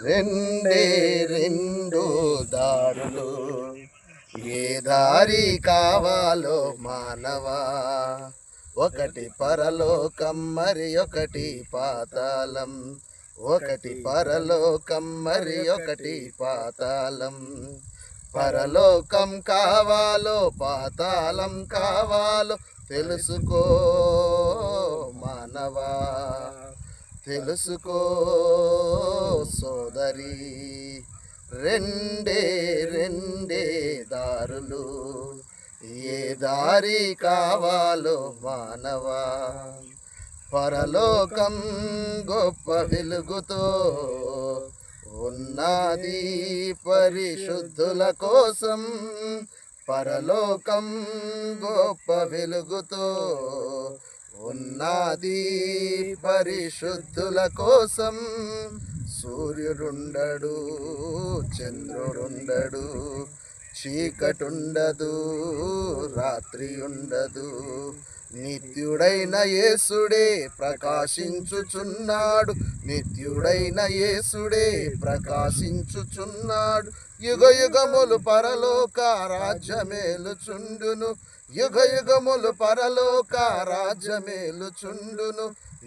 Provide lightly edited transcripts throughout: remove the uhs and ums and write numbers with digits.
రెండే రెండు దారులు, ఏ దారి కావాలో మానవా. ఒకటి పరలోకం మరి ఒకటి పాతాళం, ఒకటి పరలోకం మరి ఒకటి పాతాళం. పరలోకం కావాలో పాతాళం కావాలో తెలుసుకో మానవా, తెలుసుకో సోదరి. రెండే రెండే దారులు, ఏ దారి కావాలో మానవా. పరలోకం గొప్ప వెలుగుతో ఉన్నది పరిశుద్ధుల కోసం, పరలోకం గొప్ప వెలుగుతో ఉన్నది పరిశుద్ధుల కోసం. సూర్యుడుండడు చంద్రుడుండడు, చీకటుండదు రాత్రి ఉండదు, నిత్యుడైన యేసుడే ప్రకాశించుచున్నాడు, నిత్యుడైన యేసుడే ప్రకాశించుచున్నాడు. యుగ యుగములు పరలోక రాజ్యమేలుచుండును, యుగ యుగములు పరలోక రాజ్యమేలుచుండును.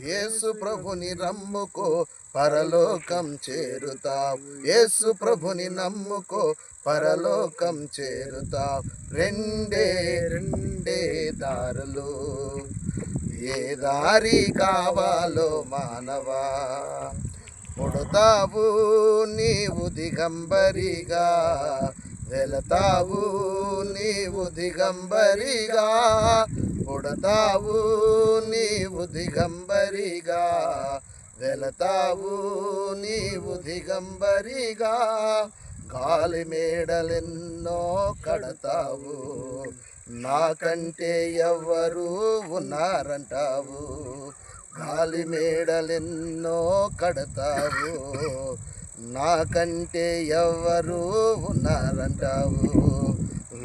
యేసు ప్రభుని నమ్ముకో పరలోకం చేరుతావు, యేసు ప్రభుని నమ్ముకో పరలోకం చేరుతావు. రెండే రెండే దారులు, ఏ దారి కావాలో మానవా. పుడతావు నీవు దిగంబరిగా, వెళతావు నీవు దిగంబరిగా, పుడతావు నీవు దిగంబరిగా, వెళతావు నీవు దిగంబరిగా. గాలి మేడలెన్నో కడతావు, నాకంటే ఎవరు ఉన్నారంటావు. గాలి మేడలెన్నో కడతావు, నాకంటే ఎవరు ఉన్నారంటావు.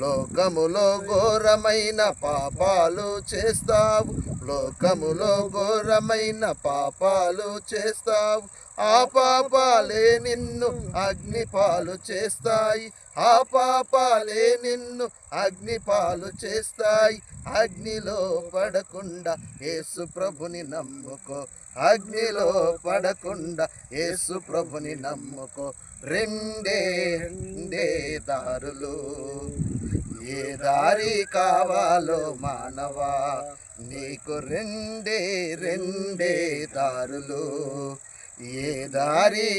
లోకములో ఘోరమైన పాపాలు చేస్తావు, లోకములో ఘోరమైన పాపాలు చేస్తావు. ఆ పాపాలే నిన్ను అగ్నిపాలు చేస్తాయి, ఆ పాపాలే నిన్ను అగ్నిపాలు చేస్తాయి. అగ్నిలో పడకుండా యేసు ప్రభుని నమ్ముకో, అగ్నిలో పడకుండా యేసు ప్రభుని నమ్ముకో. రెండే రెండే దారులు, ఏ దారి కావాలో మానవా. నీకు రెండే రెండే దారులు, ఏ దారి